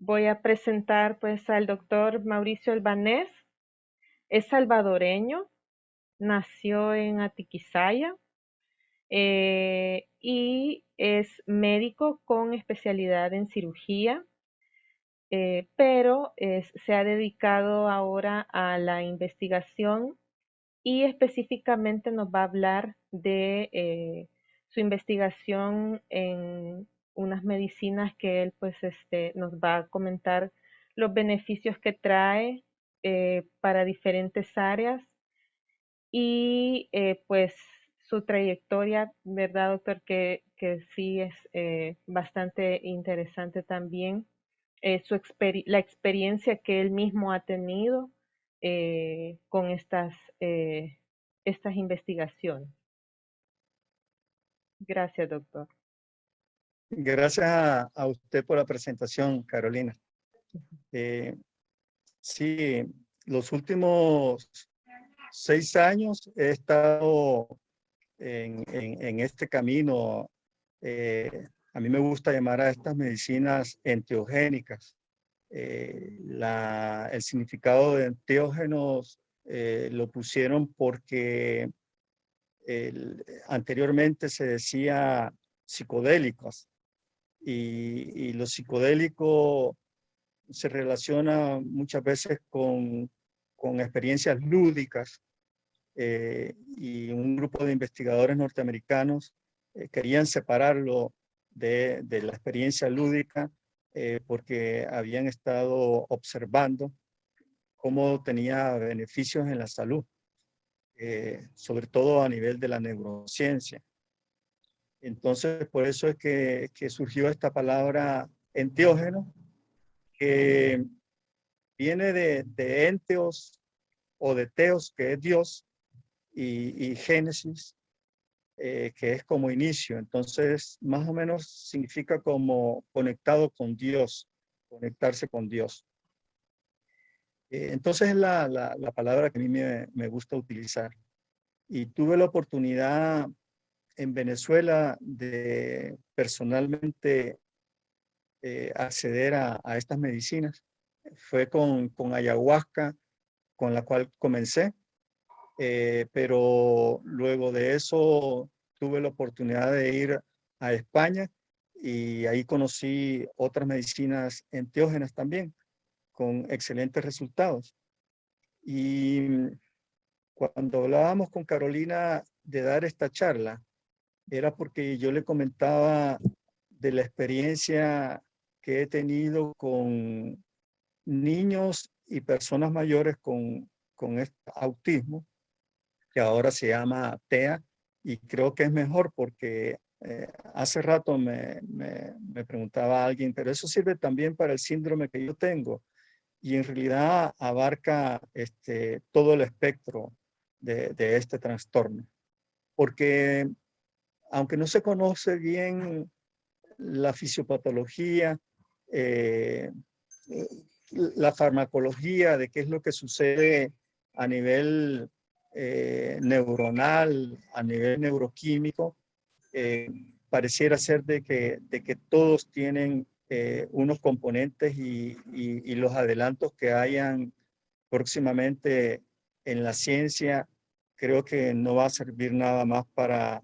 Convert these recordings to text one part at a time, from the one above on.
Voy a presentar pues al doctor Mauricio Albanés. Es salvadoreño, nació en Atiquizaya y es médico con especialidad en cirugía, pero se ha dedicado ahora a la investigación y específicamente nos va a hablar de su investigación en unas medicinas que él pues nos va a comentar los beneficios que trae para diferentes áreas y pues su trayectoria, ¿verdad, doctor? Que sí es bastante interesante también. La experiencia que él mismo ha tenido con estas investigaciones. Gracias, doctor. Gracias a usted por la presentación, Carolina. Eh, sí, los últimos 6 años he estado en este camino. A mí me gusta llamar a estas medicinas enteogénicas. El significado de enteógenos lo pusieron porque anteriormente se decía psicodélicos y lo psicodélico se relaciona muchas veces con experiencias lúdicas, y un grupo de investigadores norteamericanos querían separarlo de la experiencia lúdica, porque habían estado observando cómo tenía beneficios en la salud, sobre todo a nivel de la neurociencia. Entonces, por eso es que surgió esta palabra enteógeno, que viene de enteos o de teos, que es Dios, y génesis, que es como inicio. Entonces, más o menos significa como conectado con Dios, conectarse con Dios. Entonces, es la palabra que a mí me gusta utilizar. Y tuve la oportunidad en Venezuela de personalmente acceder a estas medicinas. Fue con ayahuasca, con la cual comencé, pero luego de eso tuve la oportunidad de ir a España y ahí conocí otras medicinas enteógenas también, con excelentes resultados. Y cuando hablábamos con Carolina de dar esta charla, era porque yo le comentaba de la experiencia que he tenido con niños y personas mayores con este autismo, que ahora se llama TEA, y creo que es mejor porque hace rato me preguntaba alguien, pero eso sirve también para el síndrome que yo tengo, y en realidad abarca todo el espectro de este trastorno, porque aunque no se conoce bien la fisiopatología, eh, la farmacología de qué es lo que sucede a nivel neuronal, a nivel neuroquímico, eh, pareciera ser de que todos tienen unos componentes y los adelantos que hayan próximamente en la ciencia, creo que no va a servir nada más para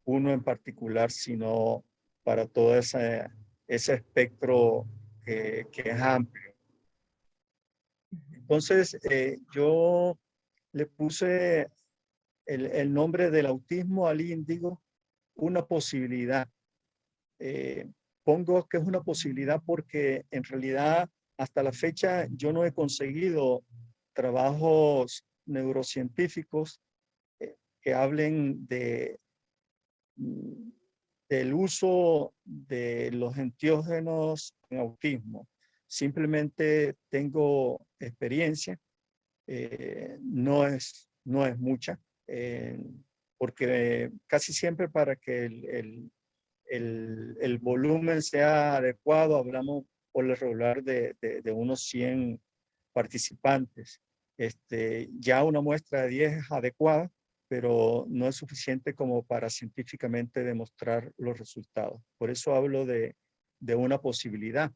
uno en particular, sino para todo ese espectro que es amplio. Entonces, yo le puse el nombre del autismo al índigo, una posibilidad. Eh, Pongo que es una posibilidad porque en realidad hasta la fecha yo no he conseguido trabajos neurocientíficos que hablen del uso de los enteógenos en autismo. Simplemente tengo experiencia, no es mucha, porque casi siempre para que el volumen sea adecuado, hablamos por lo regular de unos 100 participantes. Ya una muestra de 10 es adecuada, pero no es suficiente como para científicamente demostrar los resultados. Por eso hablo de una posibilidad.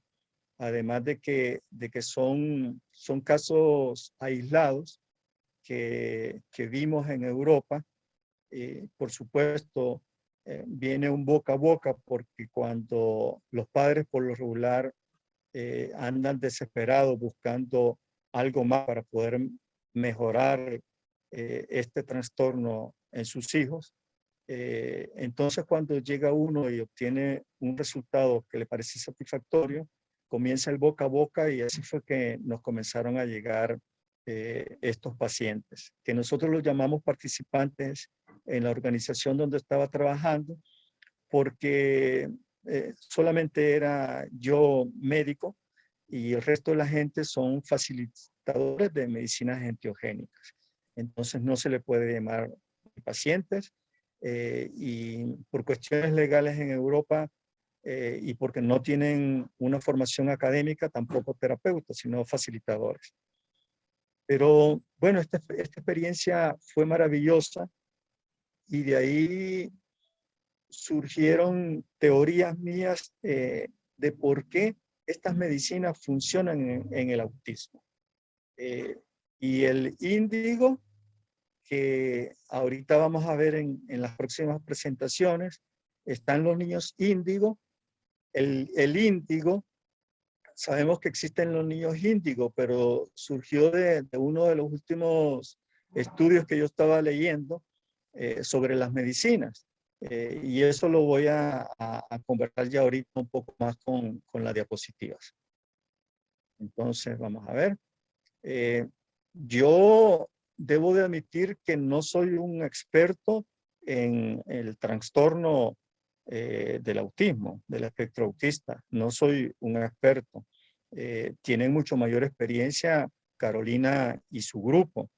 además de que son casos aislados que vimos en Europa. Por supuesto, viene un boca a boca porque cuando los padres por lo regular andan desesperados buscando algo más para poder mejorar este trastorno en sus hijos, entonces cuando llega uno y obtiene un resultado que le parece satisfactorio, comienza el boca a boca y así fue que nos comenzaron a llegar estos pacientes, que nosotros los llamamos participantes en la organización donde estaba trabajando, porque solamente era yo médico y el resto de la gente son facilitadores de medicinas enteogénicas. Entonces no se le puede llamar pacientes y por cuestiones legales en Europa y porque no tienen una formación académica, tampoco terapeutas, sino facilitadores. Pero bueno, esta experiencia fue maravillosa y de ahí surgieron teorías mías de por qué estas medicinas funcionan en el autismo. Y el índigo, que ahorita vamos a ver en las próximas presentaciones, están los niños índigo. El índigo, sabemos que existen los niños índigo, pero surgió de uno de los últimos estudios que yo estaba leyendo sobre las medicinas. Y eso lo voy a conversar ya ahorita un poco más con las diapositivas. Entonces, vamos a ver. Yo debo de admitir que no soy un experto en el trastorno del autismo, del espectro autista. No soy un experto. Tienen mucho mayor experiencia Carolina y su grupo.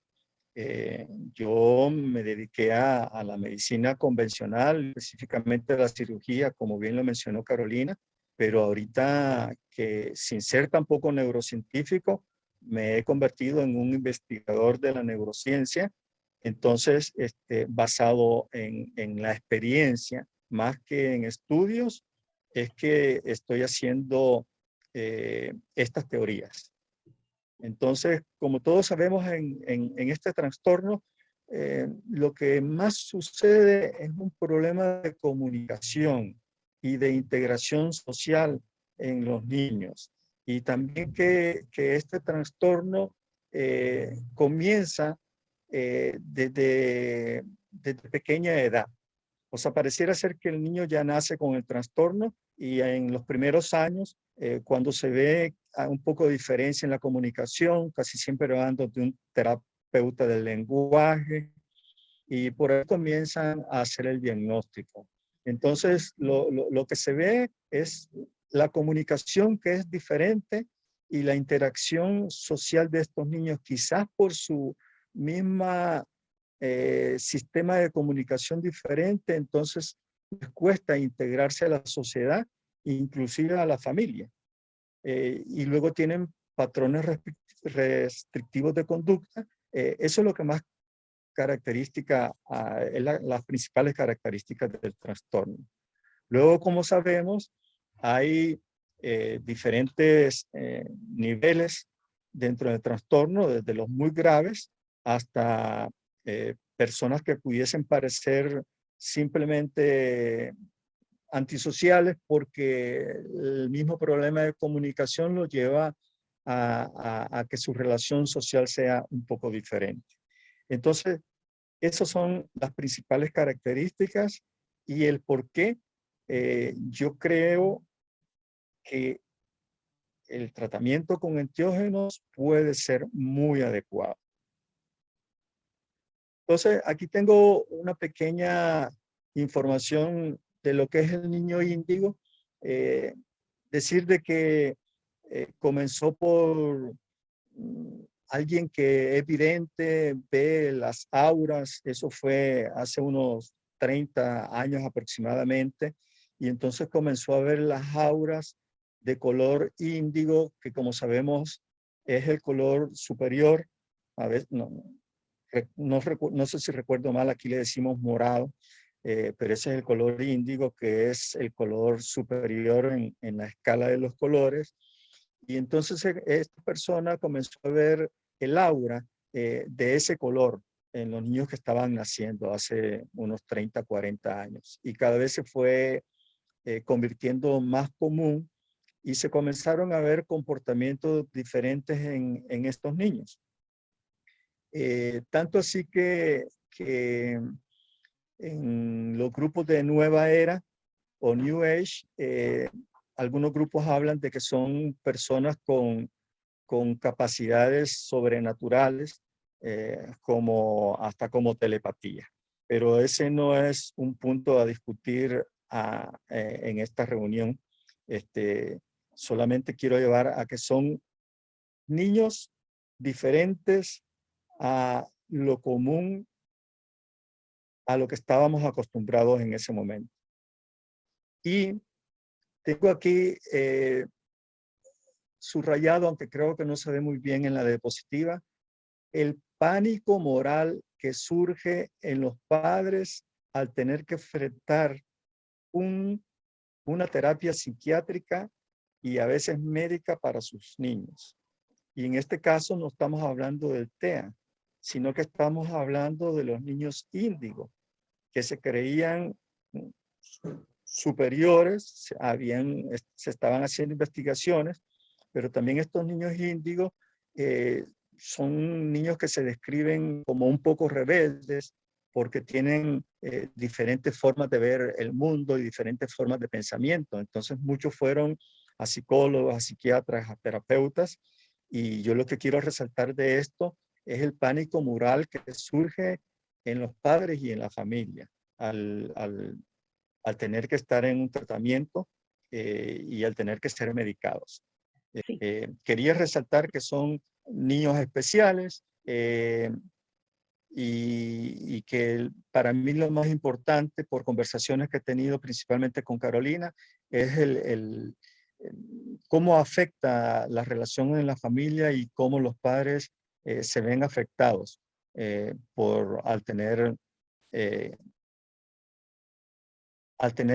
Yo me dediqué a la medicina convencional, específicamente a la cirugía, como bien lo mencionó Carolina, pero ahorita que sin ser tampoco neurocientífico, me he convertido en un investigador de la neurociencia, entonces basado en la experiencia más que en estudios, es que estoy haciendo estas teorías. Entonces, como todos sabemos en este trastorno, lo que más sucede es un problema de comunicación y de integración social en los niños. Y también que este trastorno comienza desde pequeña edad. O sea, pareciera ser que el niño ya nace con el trastorno y en los primeros años, cuando se ve un poco de diferencia en la comunicación, casi siempre hablando de un terapeuta del lenguaje, y por ahí comienzan a hacer el diagnóstico. Entonces, lo que se ve es la comunicación que es diferente y la interacción social de estos niños, quizás por su misma sistema de comunicación diferente, entonces les cuesta integrarse a la sociedad, inclusive a la familia. Y luego tienen patrones restrictivos de conducta. Eso es lo que más característica, es las principales características del trastorno. Luego, como sabemos, hay diferentes niveles dentro del trastorno, desde los muy graves hasta personas que pudiesen parecer simplemente antisociales porque el mismo problema de comunicación lo lleva a que su relación social sea un poco diferente. Entonces, esas son las principales características y el por qué yo creo que el tratamiento con enteógenos puede ser muy adecuado. Entonces, aquí tengo una pequeña información de lo que es el niño índigo. Decir de que comenzó por alguien que es vidente, ve las auras, eso fue hace unos 30 años aproximadamente, y entonces comenzó a ver las auras de color índigo, que como sabemos es el color superior. A ver, no sé si recuerdo mal, aquí le decimos morado, pero ese es el color índigo, que es el color superior en la escala de los colores. Y entonces esta persona comenzó a ver el aura de ese color en los niños que estaban naciendo hace unos 30, 40 años. Y cada vez se fue convirtiendo más común y se comenzaron a ver comportamientos diferentes en estos niños. Tanto así que en los grupos de nueva era o New Age, algunos grupos hablan de que son personas con capacidades sobrenaturales, hasta como telepatía. Pero ese no es un punto a discutir en esta reunión. Solamente quiero llevar a que son niños diferentes a lo común, a lo que estábamos acostumbrados en ese momento. Y tengo aquí subrayado, aunque creo que no se ve muy bien en la diapositiva, el pánico moral que surge en los padres al tener que enfrentar una terapia psiquiátrica y a veces médica para sus niños. Y en este caso no estamos hablando del TEA, sino que estamos hablando de los niños índigos, que se creían superiores, se estaban haciendo investigaciones, pero también estos niños índigos son niños que se describen como un poco rebeldes porque tienen diferentes formas de ver el mundo y diferentes formas de pensamiento. Entonces muchos fueron a psicólogos, a psiquiatras, a terapeutas, y yo lo que quiero resaltar de esto es el pánico moral que surge en los padres y en la familia al tener que estar en un tratamiento y al tener que ser medicados. Sí. Quería resaltar que son niños especiales y que para mí lo más importante, por conversaciones que he tenido principalmente con Carolina, es cómo afecta la relación en la familia y cómo los padres se ven afectados eh, al tener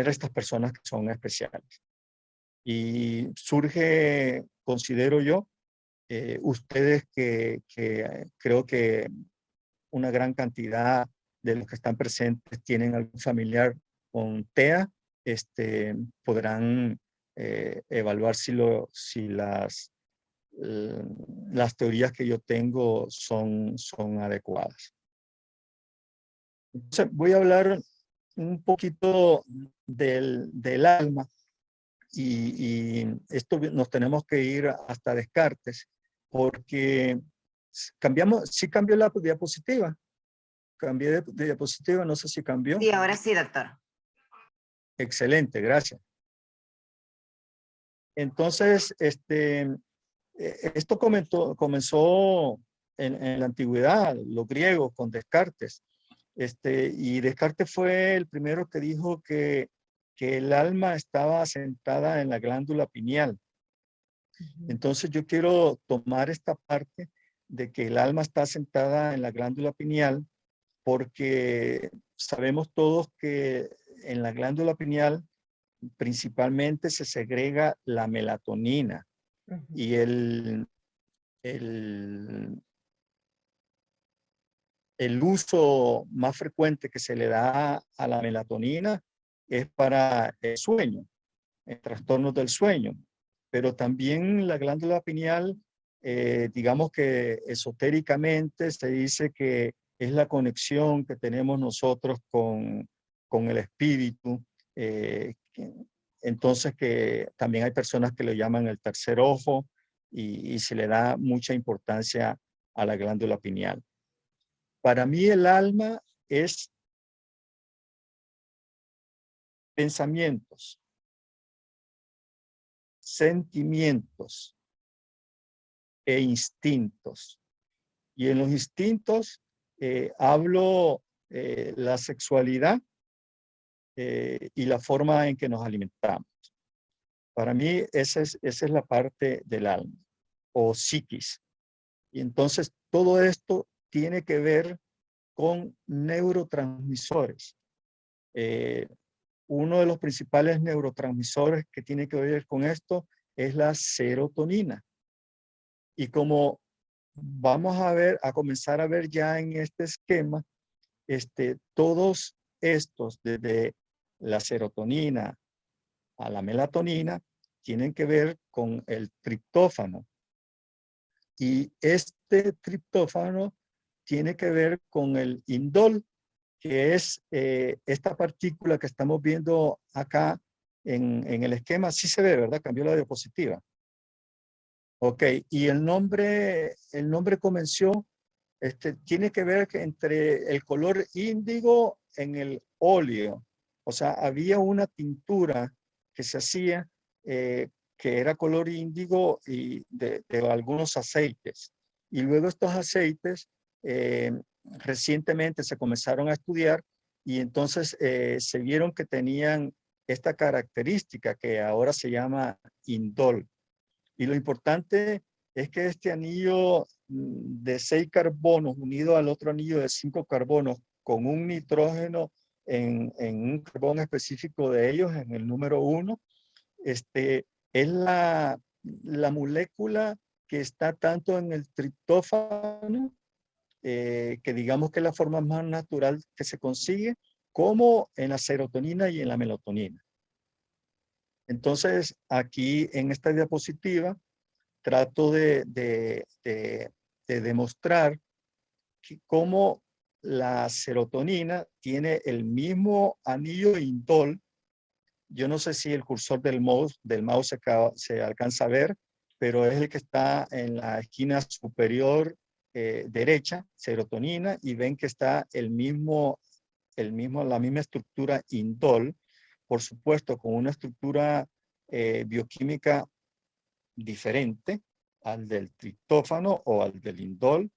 estas personas que son especiales. Y surge, considero yo, ustedes que creo que una gran cantidad de los que están presentes tienen algún familiar con TEA, podrán evaluar si las teorías que yo tengo son adecuadas. Entonces, voy a hablar un poquito del alma y esto nos tenemos que ir hasta Descartes porque sí cambió la diapositiva. Cambié de diapositiva, no sé si cambió. Sí, ahora sí, doctor. Excelente, gracias. Entonces, esto comenzó en la antigüedad, los griegos con Descartes. Y Descartes fue el primero que dijo que el alma estaba asentada en la glándula pineal. Entonces yo quiero tomar esta parte de que el alma está asentada en la glándula pineal porque sabemos todos que en la glándula pineal principalmente se segrega la melatonina y el uso más frecuente que se le da a la melatonina es para el sueño, trastornos del sueño, pero también la glándula pineal, digamos que esotéricamente se dice que es la conexión que tenemos nosotros con el espíritu. Entonces que también hay personas que lo llaman el tercer ojo y se le da mucha importancia a la glándula pineal. Para mí el alma es pensamientos, sentimientos e instintos. Y en los instintos hablo la sexualidad y la forma en que nos alimentamos. Para mí esa es la parte del alma o psiquis. Y entonces todo esto tiene que ver con neurotransmisores. Uno de los principales neurotransmisores que tiene que ver con esto es la serotonina. Y como vamos a comenzar a ver ya en este esquema, todos estos, desde la serotonina a la melatonina, tienen que ver con el triptófano. Y este triptófano tiene que ver con el indol, que es esta partícula que estamos viendo acá en el esquema. Sí se ve, ¿verdad? Cambió la diapositiva. Ok, y el nombre convenció, tiene que ver entre el color índigo en el óleo. O sea, había una tintura que se hacía que era color índigo y de algunos aceites. Y luego estos aceites recientemente se comenzaron a estudiar y entonces se vieron que tenían esta característica que ahora se llama indol. Y lo importante es que este anillo de 6 carbonos unido al otro anillo de 5 carbonos con un nitrógeno en un carbón específico de ellos, en el número 1, es la molécula que está tanto en el triptófano, que digamos que es la forma más natural que se consigue, como en la serotonina y en la melatonina. Entonces, aquí en esta diapositiva, trato de demostrar cómo la serotonina tiene el mismo anillo indol. Yo no sé si el cursor del mouse se alcanza a ver, pero es el que está en la esquina superior derecha, serotonina, y ven que está la misma estructura indol, por supuesto, con una estructura bioquímica diferente al del triptófano o al del indol.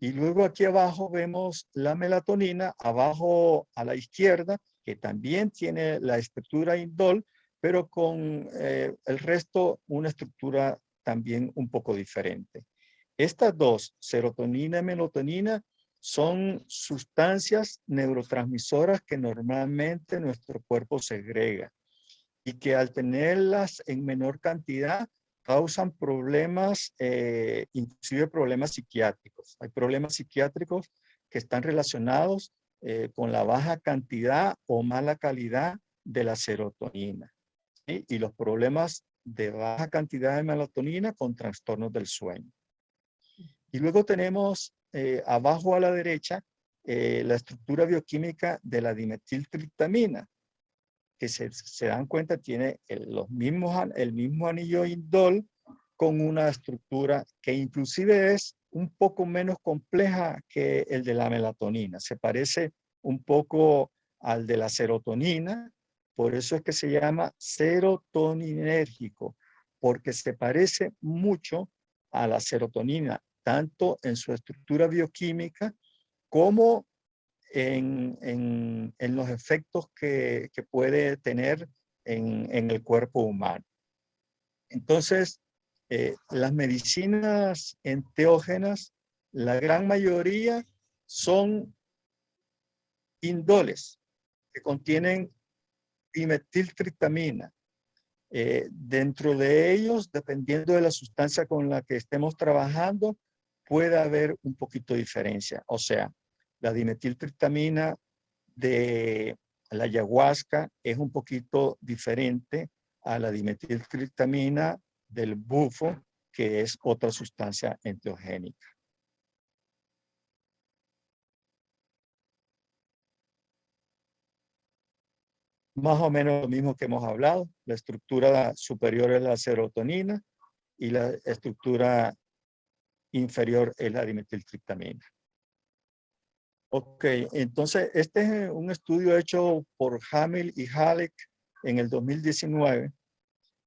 Y luego aquí abajo vemos la melatonina, abajo a la izquierda, que también tiene la estructura indol, pero con el resto una estructura también un poco diferente. Estas dos, serotonina y melatonina, son sustancias neurotransmisoras que normalmente nuestro cuerpo segrega y que al tenerlas en menor cantidad causan problemas, inclusive problemas psiquiátricos. Hay problemas psiquiátricos que están relacionados con la baja cantidad o mala calidad de la serotonina, ¿sí? Y los problemas de baja cantidad de melatonina con trastornos del sueño. Y luego tenemos abajo a la derecha la estructura bioquímica de la dimetiltriptamina, que se dan cuenta tiene el mismo anillo indol con una estructura que inclusive es un poco menos compleja que el de la melatonina. Se parece un poco al de la serotonina, por eso es que se llama serotoninérgico, porque se parece mucho a la serotonina, tanto en su estructura bioquímica como en los efectos que puede tener en el cuerpo humano. Entonces, las medicinas enteógenas, la gran mayoría son indoles, que contienen dimetiltriptamina. Dentro de ellos, dependiendo de la sustancia con la que estemos trabajando, puede haber un poquito de diferencia. O sea, la dimetiltriptamina de la ayahuasca es un poquito diferente a la dimetiltriptamina del bufo, que es otra sustancia enteogénica. Más o menos lo mismo que hemos hablado. La estructura superior es la serotonina y la estructura inferior es la dimetiltriptamina. Ok, entonces este es un estudio hecho por Hamil y Halleck en el 2019,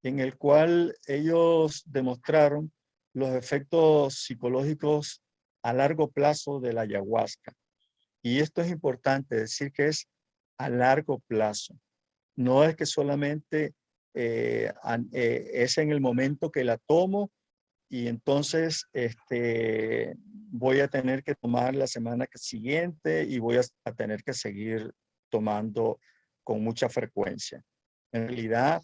en el cual ellos demostraron los efectos psicológicos a largo plazo de la ayahuasca. Y esto es importante, decir que es a largo plazo. No es que solamente es en el momento que la tomo y entonces voy a tener que tomar la semana siguiente y voy a tener que seguir tomando con mucha frecuencia. En realidad,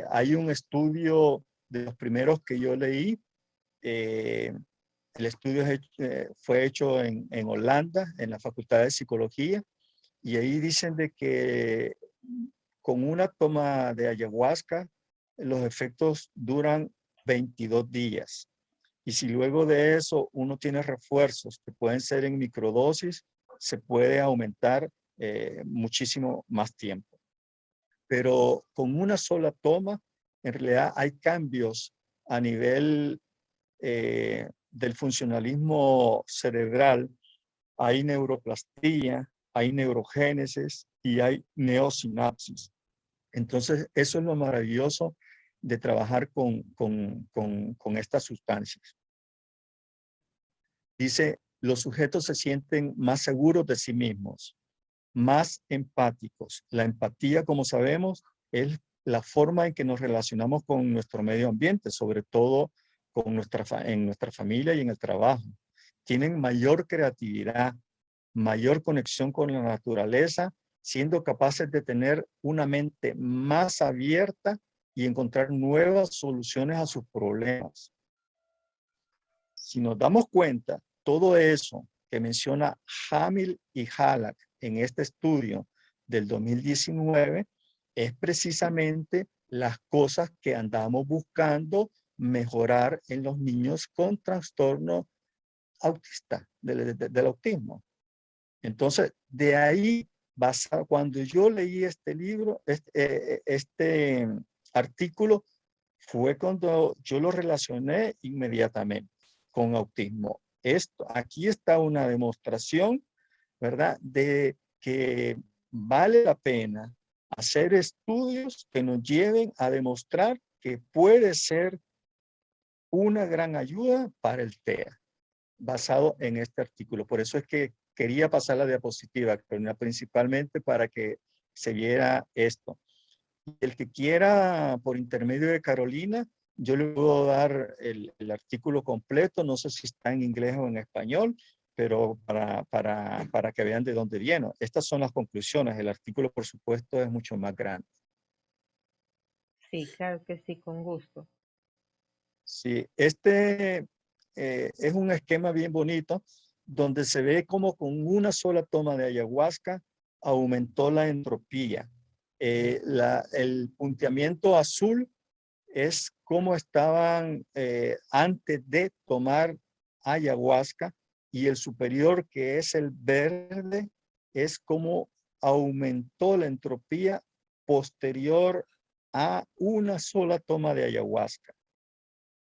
hay un estudio de los primeros que yo leí. El estudio fue hecho en Holanda, en la Facultad de Psicología, y ahí dicen de que con una toma de ayahuasca los efectos duran 22 días. Y si luego de eso uno tiene refuerzos que pueden ser en microdosis, se puede aumentar muchísimo más tiempo. Pero con una sola toma, en realidad hay cambios a nivel del funcionalismo cerebral. Hay neuroplastía, hay neurogénesis y hay neosinapsis. Entonces, eso es lo maravilloso de trabajar con estas sustancias. Dice, los sujetos se sienten más seguros de sí mismos, más empáticos. La empatía, como sabemos, es la forma en que nos relacionamos con nuestro medio ambiente, sobre todo con en nuestra familia y en el trabajo. Tienen mayor creatividad, mayor conexión con la naturaleza, siendo capaces de tener una mente más abierta y encontrar nuevas soluciones a sus problemas. Si nos damos cuenta, todo eso que menciona Hamil y Halak en este estudio del 2019 es precisamente las cosas que andamos buscando mejorar en los niños con trastorno autista, del autismo. Entonces, de ahí, cuando yo leí este libro, este artículo, fue cuando yo lo relacioné inmediatamente con autismo. Aquí está una demostración, ¿verdad?, de que vale la pena hacer estudios que nos lleven a demostrar que puede ser una gran ayuda para el TEA, basado en este artículo. Por eso es que quería pasar la diapositiva, Carolina, principalmente para que se viera esto. El que quiera, por intermedio de Carolina, yo le puedo dar el artículo completo, no sé si está en inglés o en español, pero para que vean de dónde viene. Estas son las conclusiones. El artículo, por supuesto, es mucho más grande. Sí, claro que sí, con gusto. Sí, es un esquema bien bonito donde se ve como con una sola toma de ayahuasca aumentó la entropía. El punteamiento azul es cómo estaban antes de tomar ayahuasca, y el superior, que es el verde, es cómo aumentó la entropía posterior a una sola toma de ayahuasca.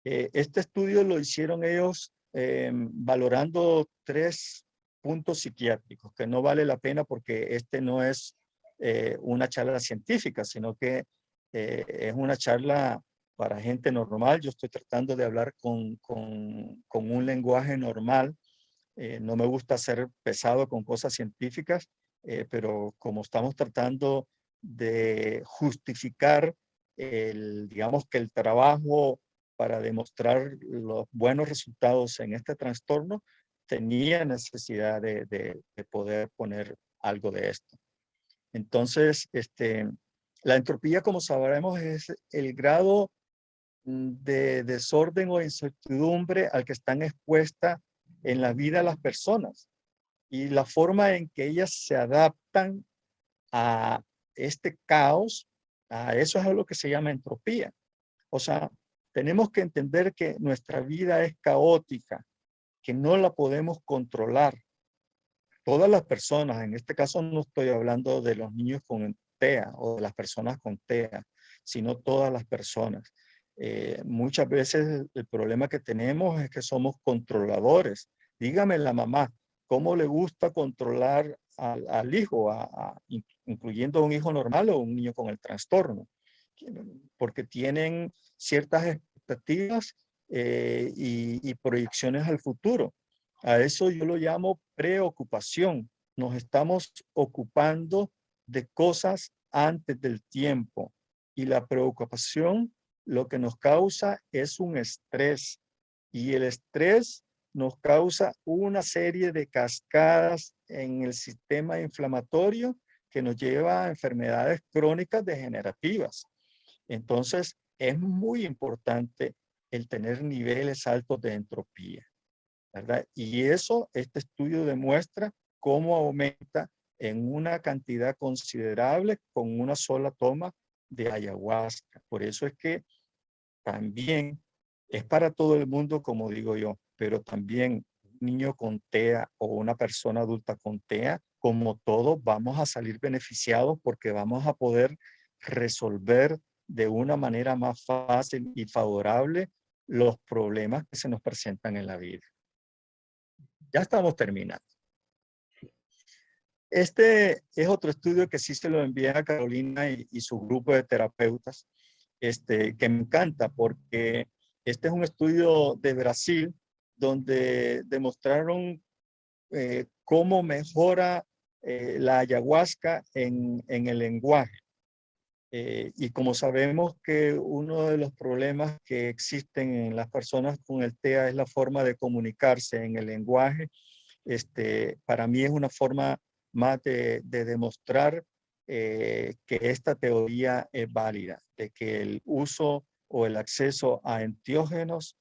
Este estudio lo hicieron ellos valorando 3 puntos psiquiátricos, que no vale la pena porque este no es una charla científica, sino que es una charla para gente normal. Yo estoy tratando de hablar con un lenguaje normal. No me gusta ser pesado con cosas científicas, pero como estamos tratando de justificar digamos que el trabajo para demostrar los buenos resultados en este trastorno, tenía necesidad de poder poner algo de esto. Entonces, la entropía, como sabremos, es el grado de desorden o incertidumbre al que están expuestas en la vida las personas, y la forma en que ellas se adaptan a este caos, a eso es a lo que se llama entropía. O sea, tenemos que entender que nuestra vida es caótica, que no la podemos controlar. Todas las personas, en este caso no estoy hablando de los niños con TEA o de las personas con TEA, sino todas las personas. Muchas veces el problema que tenemos es que somos controladores. Dígame la mamá, ¿cómo le gusta controlar al hijo, incluyendo un hijo normal o un niño con el trastorno? Porque tienen ciertas expectativas y proyecciones al futuro. A eso yo lo llamo preocupación. Nos estamos ocupando de cosas antes del tiempo, y la preocupación lo que nos causa es un estrés, y el estrés nos causa una serie de cascadas en el sistema inflamatorio que nos lleva a enfermedades crónicas degenerativas. Entonces, es muy importante el tener niveles altos de entropía, ¿verdad? Y eso, este estudio demuestra cómo aumenta en una cantidad considerable con una sola toma de ayahuasca. Por eso es que también es para todo el mundo, como digo yo, pero también un niño con TEA o una persona adulta con TEA, como todos, vamos a salir beneficiados porque vamos a poder resolver de una manera más fácil y favorable los problemas que se nos presentan en la vida. Ya estamos terminando. Este es otro estudio que sí se lo envié a Carolina y su grupo de terapeutas, que me encanta porque este es un estudio de Brasil donde demostraron cómo mejora la ayahuasca en el lenguaje. Y como sabemos que uno de los problemas que existen en las personas con el TEA es la forma de comunicarse en el lenguaje, para mí es una forma más de demostrar que esta teoría es válida, de que el uso o el acceso a enteógenos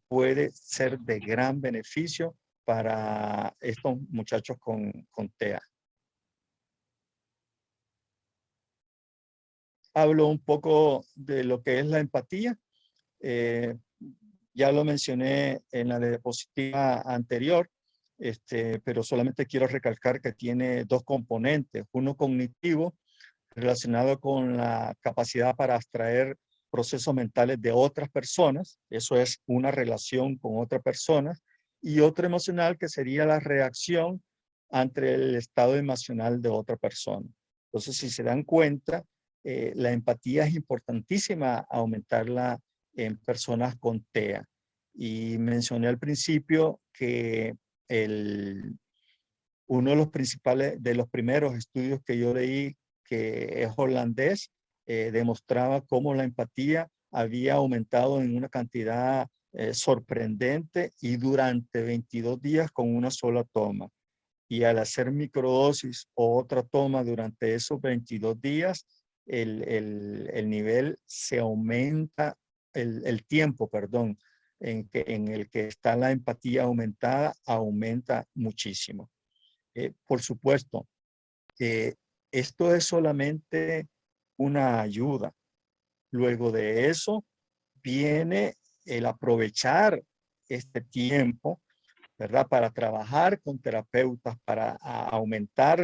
puede ser de gran beneficio para estos muchachos con TEA. Hablo un poco de lo que es la empatía. Eh, ya lo mencioné en la diapositiva anterior, pero solamente quiero recalcar que tiene dos componentes. Uno cognitivo, relacionado con la capacidad para abstraer procesos mentales de otras personas. Eso es una relación con otra persona. Y otro emocional, que sería la reacción ante el estado emocional de otra persona. Entonces, si se dan cuenta, la empatía es importantísima aumentarla en personas con TEA. Y mencioné al principio que uno de los principales, de los primeros estudios que yo leí, que es holandés, demostraba cómo la empatía había aumentado en una cantidad sorprendente y durante 22 días con una sola toma. Y al hacer microdosis o otra toma durante esos 22 días, el nivel se aumenta, el tiempo, perdón, en el que está la empatía aumentada, aumenta muchísimo. Por supuesto, esto es solamente una ayuda. Luego de eso viene el aprovechar este tiempo, ¿verdad? Para trabajar con terapeutas, para aumentar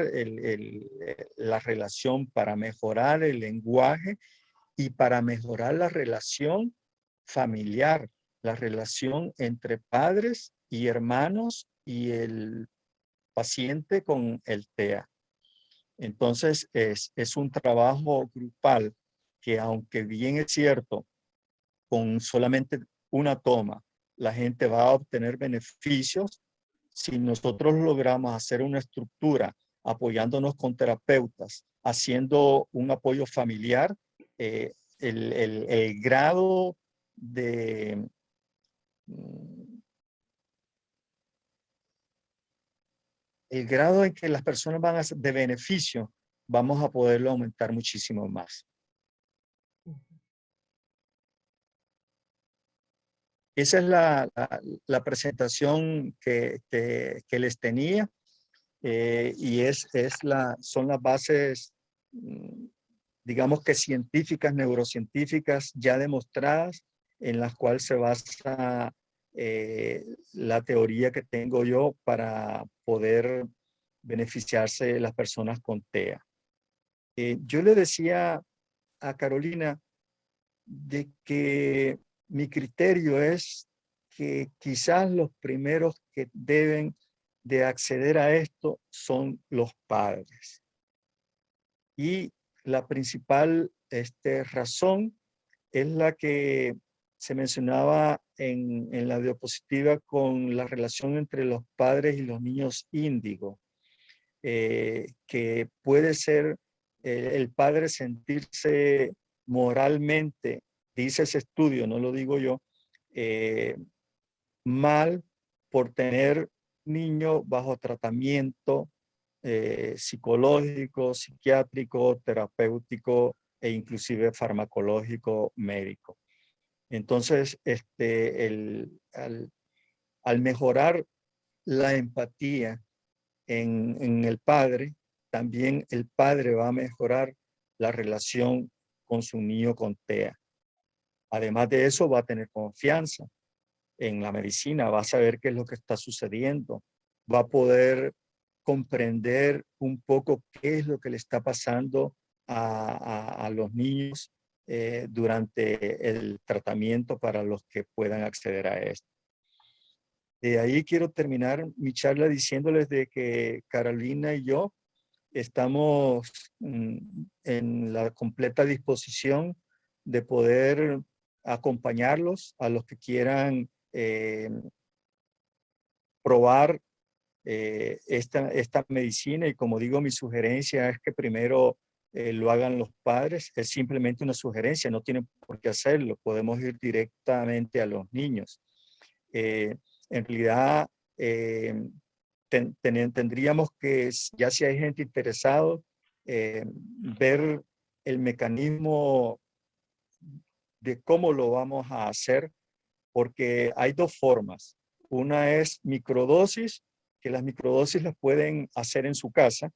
la relación, para mejorar el lenguaje y para mejorar la relación familiar, la relación entre padres y hermanos y el paciente con el TEA. Entonces, es un trabajo grupal que, aunque bien es cierto, con solamente una toma, la gente va a obtener beneficios. Si nosotros logramos hacer una estructura apoyándonos con terapeutas, haciendo un apoyo familiar, el grado de el grado en que las personas van a ser de beneficio, vamos a poderlo aumentar muchísimo más. Esa es la presentación que les tenía, y son las bases, digamos que científicas, neurocientíficas ya demostradas, en las cuales se basa la teoría que tengo yo para poder beneficiarse las personas con TEA. Yo le decía a Carolina de que mi criterio es que quizás los primeros que deben de acceder a esto son los padres. Y la principal razón es la que se mencionaba en la diapositiva con la relación entre los padres y los niños índigo, que puede ser el padre sentirse moralmente, dice ese estudio, no lo digo yo, mal por tener niño bajo tratamiento psicológico, psiquiátrico, terapéutico e inclusive farmacológico médico. Entonces, al mejorar la empatía en el padre, también el padre va a mejorar la relación con su niño con TEA. Además de eso, va a tener confianza en la medicina, va a saber qué es lo que está sucediendo, va a poder comprender un poco qué es lo que le está pasando a los niños durante el tratamiento para los que puedan acceder a esto. De ahí quiero terminar mi charla diciéndoles de que Carolina y yo estamos en la completa disposición de poder acompañarlos a los que quieran probar esta medicina. Y como digo, mi sugerencia es que primero lo hagan los padres. Es simplemente una sugerencia, no tienen por qué hacerlo. Podemos ir directamente a los niños. En realidad, tendríamos que, ya si hay gente interesado, ver el mecanismo de cómo lo vamos a hacer, porque hay dos formas. Una es microdosis, que las microdosis las pueden hacer en su casa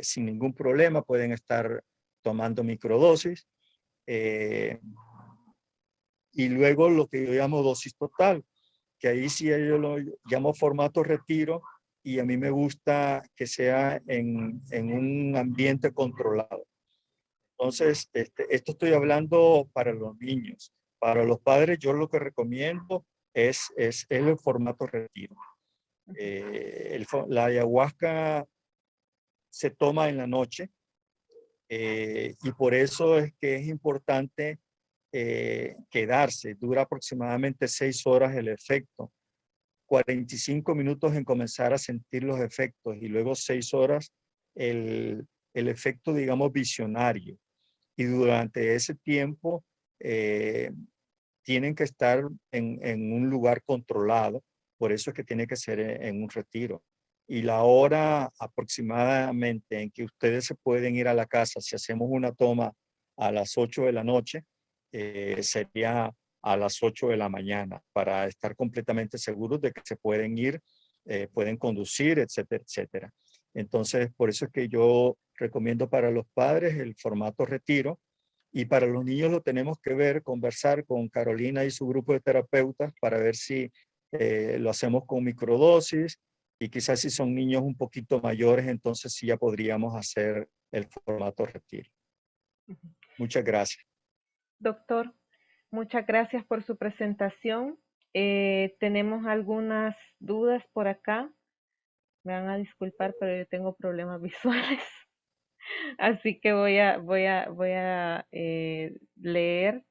sin ningún problema, pueden estar tomando microdosis. Y luego lo que yo llamo dosis total, que ahí sí yo lo llamo formato retiro, y a mí me gusta que sea en un ambiente controlado. Entonces, esto estoy hablando para los niños. Para los padres, yo lo que recomiendo es el formato retiro. La ayahuasca se toma en la noche y por eso es que es importante quedarse. Dura aproximadamente 6 horas el efecto. 45 minutos en comenzar a sentir los efectos y luego 6 horas el efecto, digamos, visionario. Y durante ese tiempo tienen que estar en un lugar controlado, por eso es que tiene que ser en un retiro. Y la hora aproximadamente en que ustedes se pueden ir a la casa, si hacemos una toma a las 8 de la noche, sería a las 8 de la mañana, para estar completamente seguros de que se pueden ir, pueden conducir, etcétera, etcétera. Entonces, por eso es que yo recomiendo para los padres el formato retiro, y para los niños lo tenemos que ver, conversar con Carolina y su grupo de terapeutas para ver si lo hacemos con microdosis, y quizás si son niños un poquito mayores, entonces sí ya podríamos hacer el formato retiro. Muchas gracias. Doctor, muchas gracias por su presentación. Tenemos algunas dudas por acá. Me van a disculpar, pero yo tengo problemas visuales. Así que voy a leer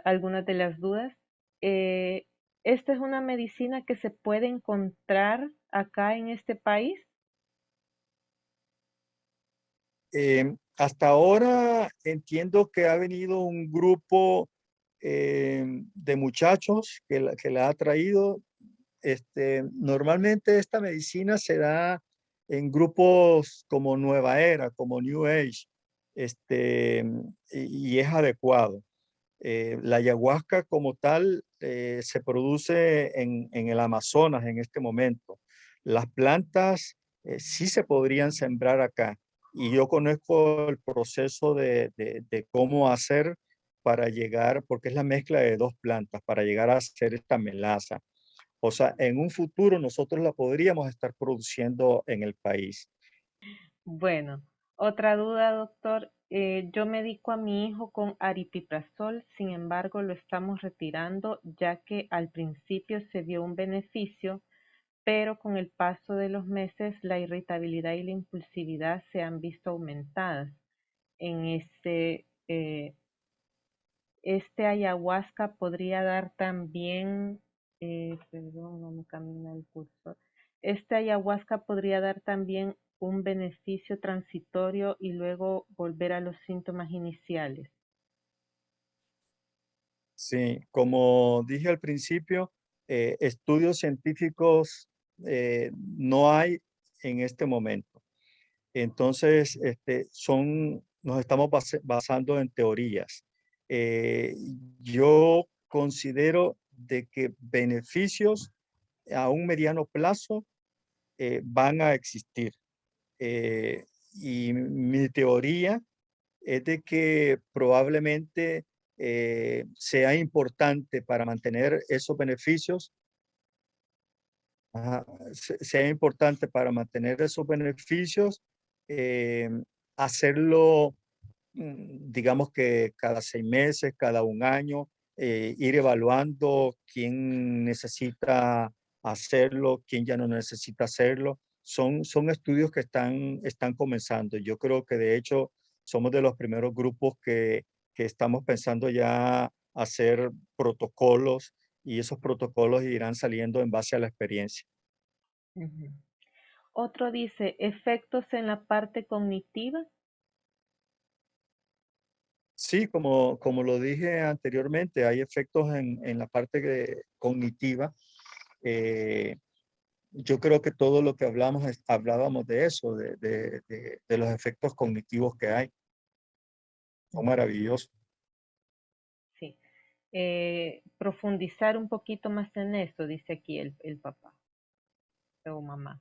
algunas de las dudas. Eh, ¿Esta es una medicina que se puede encontrar acá en este país? Hasta ahora entiendo que ha venido un grupo de muchachos que la ha traído. Normalmente esta medicina se da en grupos como Nueva Era, como New Age, y es adecuado. La ayahuasca como tal se produce en el Amazonas en este momento. Las plantas sí se podrían sembrar acá, y yo conozco el proceso de cómo hacer para llegar, porque es la mezcla de dos plantas, para llegar a hacer esta melaza. O sea, en un futuro nosotros la podríamos estar produciendo en el país. Bueno, otra duda, doctor. Yo medico a mi hijo con aripiprazol, sin embargo lo estamos retirando ya que al principio se vio un beneficio, pero con el paso de los meses la irritabilidad y la impulsividad se han visto aumentadas. En este ayahuasca podría dar también, perdón, no me camina el cursor. Este ayahuasca podría dar también un beneficio transitorio y luego volver a los síntomas iniciales. Sí, como dije al principio, estudios científicos no hay en este momento. Entonces, son nos estamos basando en teorías. Eh, yo considero de que beneficios a un mediano plazo van a existir. Y mi teoría es de que probablemente sea importante para mantener esos beneficios, ajá, sea importante para mantener esos beneficios, eh, hacerlo, digamos que cada 6 meses, cada un año, ir evaluando quién necesita hacerlo, quién ya no necesita hacerlo. Son estudios que están comenzando. Yo creo que de hecho somos de los primeros grupos que estamos pensando ya hacer protocolos y esos protocolos irán saliendo en base a la experiencia. Ujú. Otro dice, efectos en la parte cognitiva. Sí, como lo dije anteriormente, hay efectos en la parte cognitiva. Eh, yo creo que todo lo que hablamos, hablábamos de eso, de los efectos cognitivos que hay. Son Ujú. maravillosos. Sí. Profundizar un poquito más en eso, dice aquí el papá o mamá.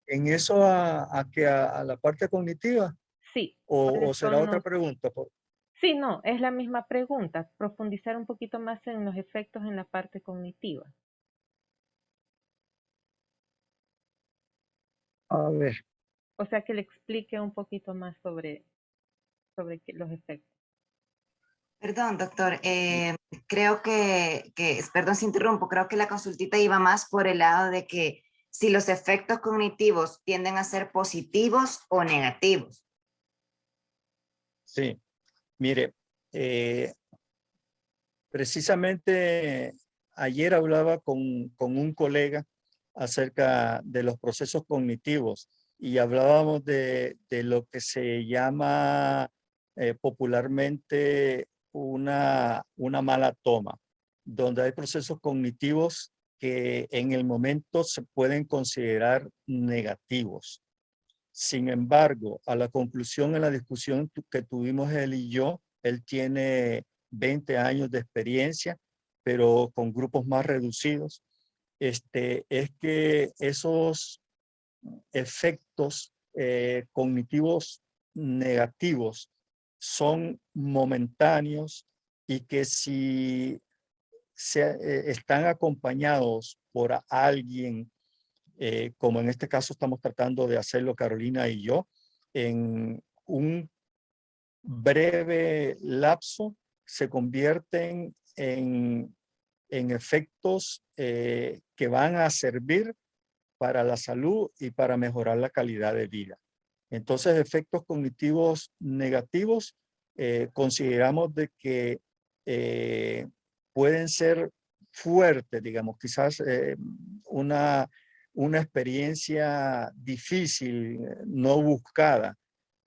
En eso a la parte cognitiva, Sí, ¿cuáles o será son otra los... pregunta. Sí, no, es la misma pregunta. Profundizar un poquito más en los efectos en la parte cognitiva. A ver, O sea, que le explique un poquito más los efectos. Perdón, doctor, creo perdón si interrumpo, creo que la consultita iba más por el lado de que si los efectos cognitivos tienden a ser positivos o negativos. sí, mire, eh, precisamente ayer hablaba con un colega acerca de los procesos cognitivos y hablábamos de lo que se llama popularmente una mala toma, donde hay procesos cognitivos que en el momento se pueden considerar negativos. Sin embargo, a la conclusión en la discusión que tuvimos él y yo, él tiene 20 años de experiencia, pero con grupos más reducidos, es que esos efectos cognitivos negativos son momentáneos y que si están acompañados por alguien, como en este caso estamos tratando de hacerlo Carolina y yo, en un breve lapso se convierten en efectos que van a servir para la salud y para mejorar la calidad de vida. Entonces, efectos cognitivos negativos, consideramos de que eh, pueden ser fuertes, digamos, quizás una experiencia difícil, no buscada,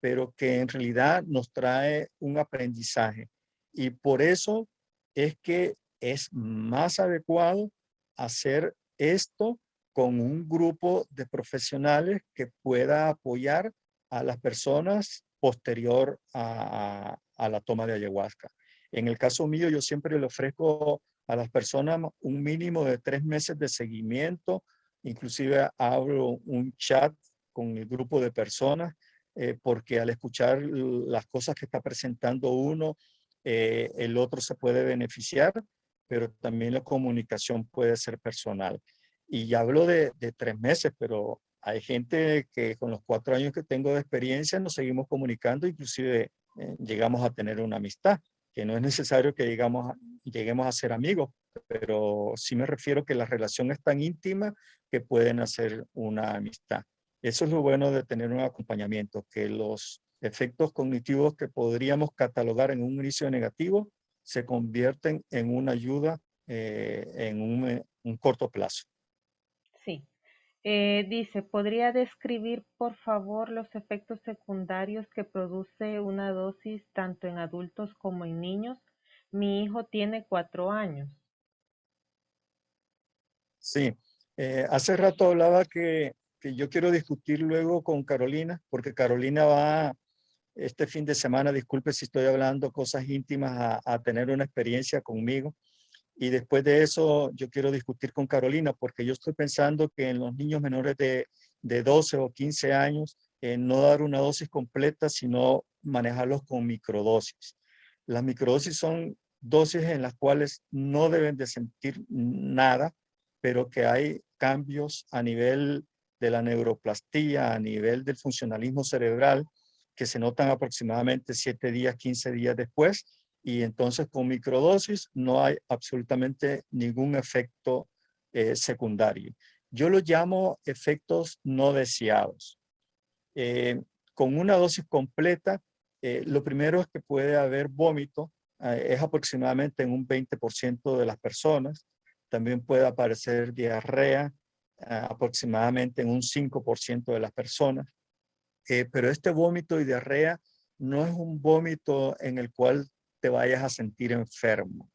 pero que en realidad nos trae un aprendizaje. Y por eso es que es más adecuado hacer esto con un grupo de profesionales que pueda apoyar a las personas posterior a la toma de ayahuasca. En el caso mío, yo siempre le ofrezco a las personas un mínimo de 3 meses de seguimiento, inclusive abro un chat con el grupo de personas, porque al escuchar las cosas que está presentando uno, el otro se puede beneficiar, pero también la comunicación puede ser personal. Y ya hablo de 3 meses, pero hay gente que con los 4 años que tengo de experiencia nos seguimos comunicando, inclusive llegamos a tener una amistad, que no es necesario que lleguemos a ser amigos, pero sí me refiero que la relación es tan íntima que pueden hacer una amistad. Eso es lo bueno de tener un acompañamiento, que los efectos cognitivos que podríamos catalogar en un inicio negativo se convierten en una ayuda en un corto plazo. Sí. Dice, ¿podría describir, por favor, los efectos secundarios que produce una dosis tanto en adultos como en niños? Mi hijo tiene 4 años. Sí, hace rato hablaba que yo quiero discutir luego con Carolina, porque Carolina este fin de semana, disculpe si estoy hablando cosas íntimas, a tener una experiencia conmigo. Y después de eso, yo quiero discutir con Carolina, porque yo estoy pensando que en los niños menores de 12 o 15 años, no dar una dosis completa, sino manejarlos con microdosis. Las microdosis son dosis en las cuales no deben de sentir nada, pero que hay cambios a nivel de la neuroplastía, a nivel del funcionalismo cerebral, que se notan aproximadamente 7 días, 15 días después, y entonces con microdosis no hay absolutamente ningún efecto secundario. Yo lo llamo efectos no deseados. Con una dosis completa, lo primero es que puede haber vómito, es aproximadamente en un 20% de las personas. También puede aparecer diarrea, aproximadamente en un 5% de las personas. Pero este vómito y diarrea no es un vómito en el cual te vayas a sentir enfermo.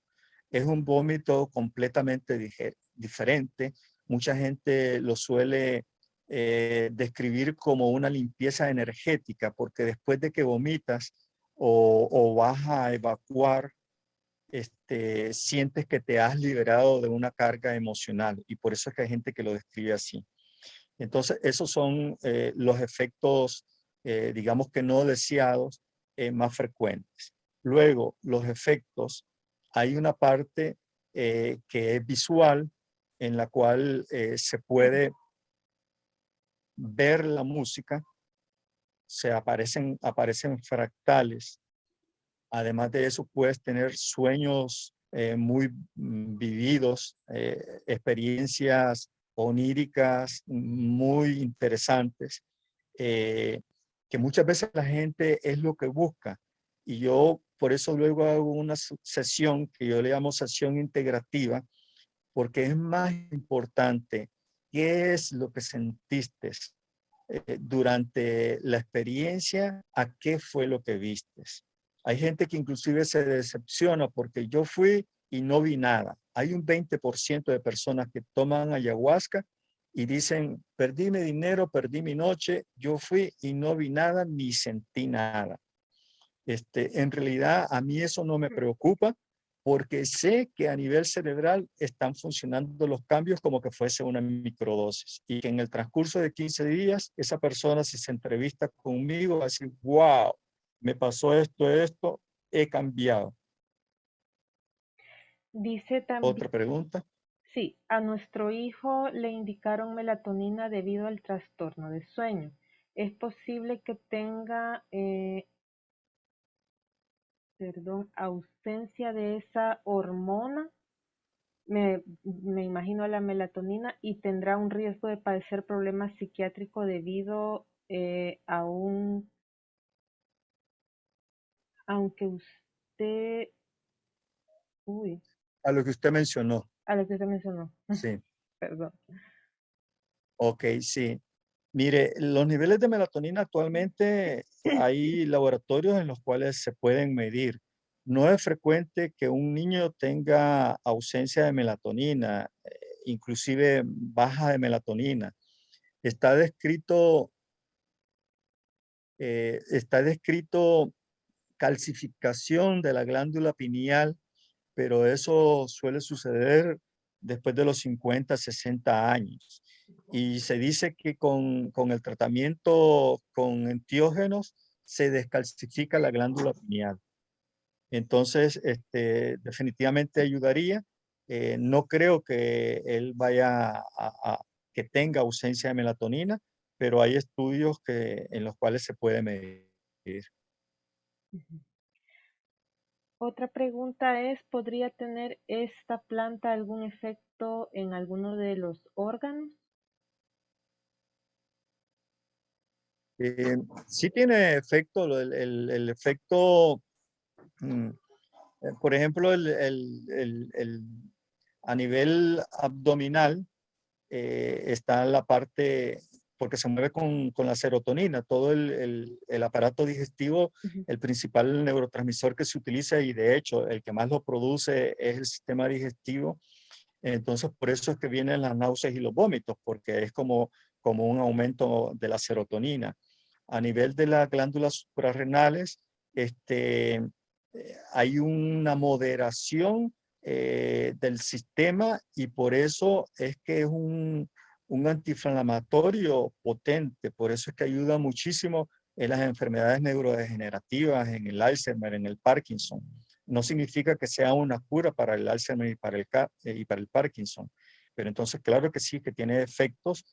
Es un vómito completamente diferente. Mucha gente lo suele describir como una limpieza energética, porque después de que vomitas o vas a evacuar, sientes que te has liberado de una carga emocional, y por eso es que hay gente que lo describe así. Entonces, esos son los efectos, digamos que no deseados, más frecuentes. Luego, los efectos, hay una parte que es visual, en la cual se puede ver la música, aparecen fractales. Además de eso, puedes tener sueños muy vividos, experiencias oníricas muy interesantes, que muchas veces la gente es lo que busca. Y yo por eso luego hago una sesión que yo le llamo sesión integrativa, porque es más importante qué es lo que sentiste durante la experiencia, a qué fue lo que vistes. Hay gente que inclusive se decepciona porque yo fui y no vi nada. Hay un 20% de personas que toman ayahuasca y dicen, perdí mi dinero, perdí mi noche, yo fui y no vi nada ni sentí nada. En realidad a mí eso no me preocupa, porque sé que a nivel cerebral están funcionando los cambios como que fuese una microdosis, y que en el transcurso de 15 días esa persona, si se entrevista conmigo, va a decir, wow, me pasó esto, he cambiado. Dice también, Otra pregunta. sí, a nuestro hijo le indicaron melatonina debido al trastorno de sueño. ¿Es posible que tenga ausencia de esa hormona? Me imagino la melatonina, y tendrá un riesgo de padecer problemas psiquiátricos debido a un, aunque usted, uy, A lo que usted mencionó. a lo que usted mencionó, Sí. perdón. Ok, sí. Mire, los niveles de melatonina actualmente hay laboratorios en los cuales se pueden medir. No es frecuente que un niño tenga ausencia de melatonina, inclusive baja de melatonina. Está descrito, está descrito calcificación de la glándula pineal, pero eso suele suceder después de los 50, 60 años. Y se dice que con el tratamiento con enteógenos se descalcifica la glándula pineal. Entonces, definitivamente ayudaría. No creo que él vaya que tenga ausencia de melatonina, pero hay estudios en los cuales se puede medir. Ujú. Otra pregunta es, ¿podría tener esta planta algún efecto en alguno de los órganos? Sí tiene efecto, el efecto, mm, por ejemplo, a nivel abdominal, está la parte, porque se mueve con la serotonina, todo el aparato digestivo, Ujú. el principal neurotransmisor que se utiliza, y de hecho el que más lo produce es el sistema digestivo. Entonces, por eso es que vienen las náuseas y los vómitos, porque es como un aumento de la serotonina. a nivel de las glándulas suprarrenales, hay una moderación del sistema y por eso es que es un antiinflamatorio potente, por eso es que ayuda muchísimo en las enfermedades neurodegenerativas, en el Alzheimer, en el Parkinson. No significa que sea una cura para el Alzheimer y para el Parkinson, pero entonces claro que sí, que tiene efectos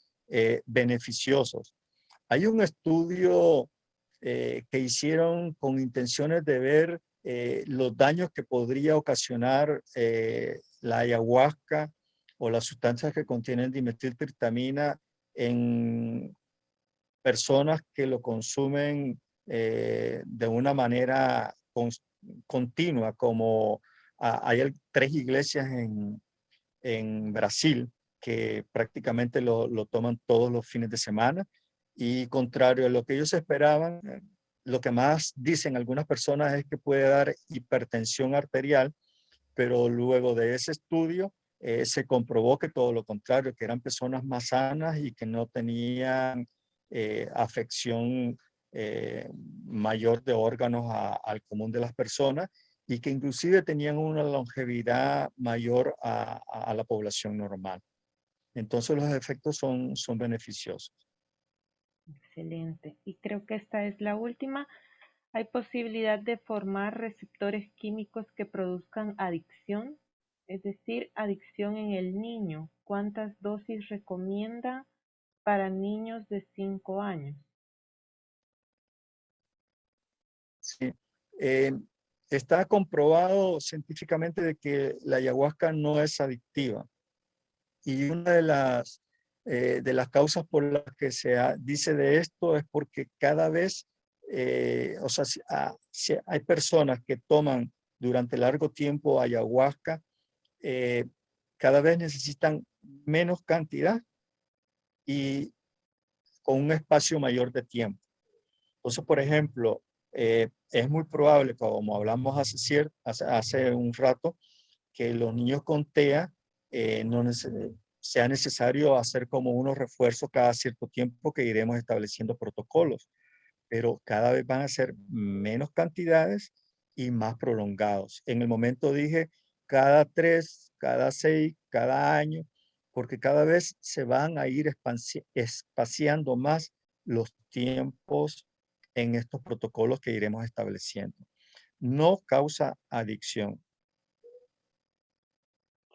beneficiosos. Hay un estudio que hicieron con intenciones de ver los daños que podría ocasionar la ayahuasca o las sustancias que contienen dimetiltriptamina en personas que lo consumen de una manera continua, como hay 3 iglesias en Brasil que prácticamente lo toman todos los fines de semana y contrario a lo que ellos esperaban, lo que más dicen algunas personas es que puede dar hipertensión arterial, pero luego de ese estudio se comprobó que todo lo contrario, que eran personas más sanas y que no tenían afección mayor de órganos al común de las personas y que inclusive tenían una longevidad mayor a la población normal. Entonces los efectos son beneficiosos. Excelente. Y creo que esta es la última. ¿Hay posibilidad de formar receptores químicos que produzcan adicción? Es decir, adicción en el niño. ¿Cuántas dosis recomienda para niños de 5 años? Sí. Está comprobado científicamente de que la ayahuasca no es adictiva. Y una de las causas por las que dice de esto es porque cada vez, o sea, si hay personas que toman durante largo tiempo ayahuasca, eh, cada vez necesitan menos cantidad y con un espacio mayor de tiempo. Entonces, por ejemplo, es muy probable, como hablamos hace un rato, que los niños con TEA no sea necesario hacer como unos refuerzos cada cierto tiempo que iremos estableciendo protocolos, pero cada vez van a ser menos cantidades y más prolongados. En el momento dije cada 3, cada 6, cada año, porque cada vez se van a ir espaciando más los tiempos en estos protocolos que iremos estableciendo. No causa adicción.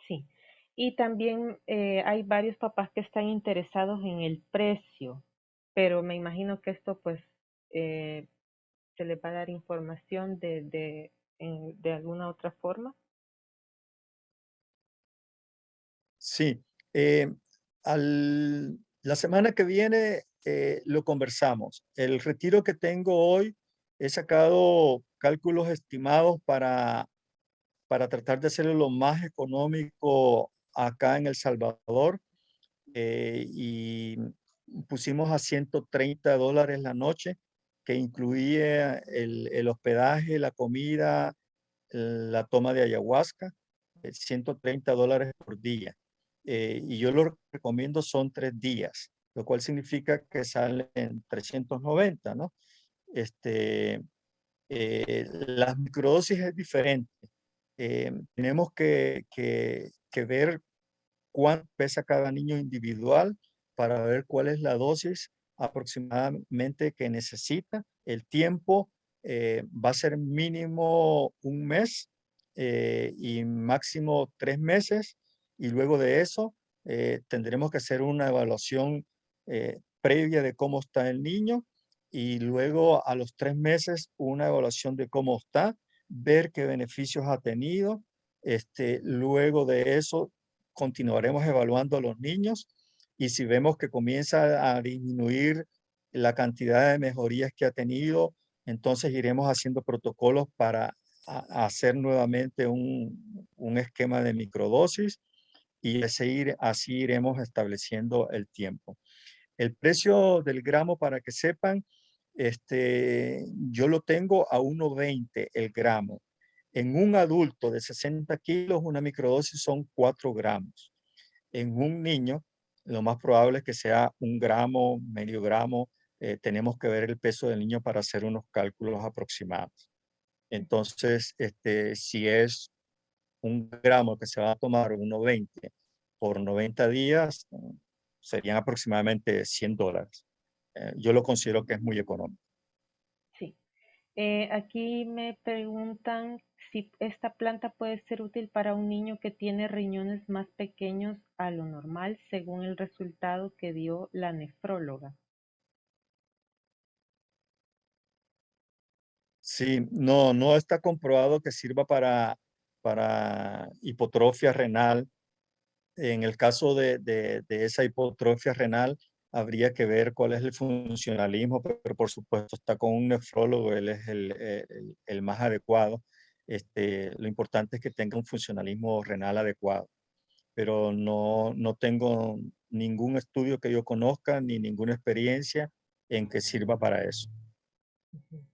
Sí. Y también hay varios papás que están interesados en el precio, pero me imagino que esto pues eh, se les va a dar información de alguna otra forma. Sí, la semana que viene lo conversamos. El retiro que tengo hoy, he sacado cálculos estimados para tratar de hacerlo lo más económico acá en El Salvador y pusimos a $130 la noche, que incluía el hospedaje, la comida, la toma de ayahuasca, $130 por día. Y yo lo recomiendo son 3 días, lo cual significa que salen 390, ¿no? Las microdosis es diferente. Tenemos que ver cuánto pesa cada niño individual para ver cuál es la dosis aproximadamente que necesita. El tiempo va a ser mínimo 1 mes y máximo 3 meses. Y luego de eso tendremos que hacer una evaluación previa de cómo está el niño y luego a los 3 meses una evaluación de cómo está, ver qué beneficios ha tenido. Luego de eso continuaremos evaluando a los niños y si vemos que comienza a disminuir la cantidad de mejorías que ha tenido, entonces iremos haciendo protocolos para hacer nuevamente un esquema de microdosis y así iremos estableciendo el tiempo. El precio del gramo, para que sepan, yo lo tengo a 1.20 el gramo. En un adulto de 60 kilos, una microdosis son 4 gramos. En un niño, lo más probable es que sea 1 gramo, medio gramo, tenemos que ver el peso del niño para hacer unos cálculos aproximados. Entonces, si es 1 gramo que se va a tomar 1,20 por 90 días, serían aproximadamente $100. Yo lo considero que es muy económico. Sí. Aquí me preguntan si esta planta puede ser útil para un niño que tiene riñones más pequeños a lo normal, según el resultado que dio la nefróloga. Sí, no está comprobado que sirva para hipotrofia renal. En el caso de esa hipotrofia renal, habría que ver cuál es el funcionalismo, pero por supuesto está con un nefrólogo, él es el más adecuado. Lo importante es que tenga un funcionalismo renal adecuado, pero no tengo ningún estudio que yo conozca ni ninguna experiencia en que sirva para eso. Ujú.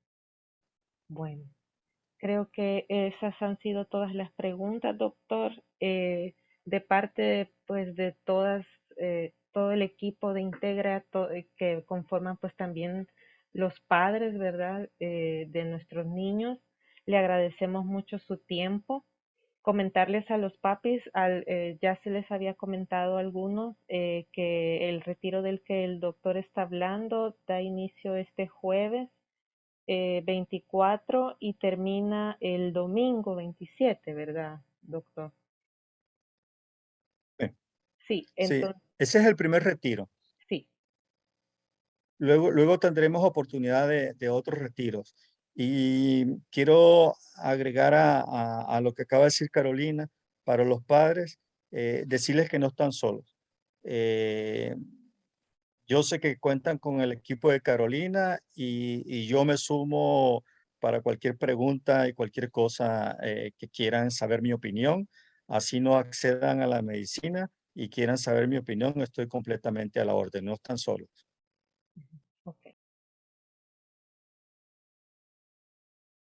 Bueno, creo que esas han sido todas las preguntas, doctor. De parte, pues, de todas, todo el equipo de Integra, que conforman, pues, también los padres, ¿verdad? De nuestros niños. Le agradecemos mucho su tiempo. Comentarles a los papis, ya se les había comentado a algunos que el retiro del que el doctor está hablando da inicio este jueves 24 y termina el domingo 27, ¿verdad, doctor? Sí, Sí, sí, entonces, ese es el primer retiro. sí. Luego tendremos oportunidad de otros retiros. Y quiero agregar a lo que acaba de decir Carolina, para los padres, decirles que no están solos. Eh, yo sé que cuentan con el equipo de Carolina y yo me sumo para cualquier pregunta y cualquier cosa que quieran saber mi opinión. Así no accedan a la medicina y quieran saber mi opinión, estoy completamente a la orden, no están solos.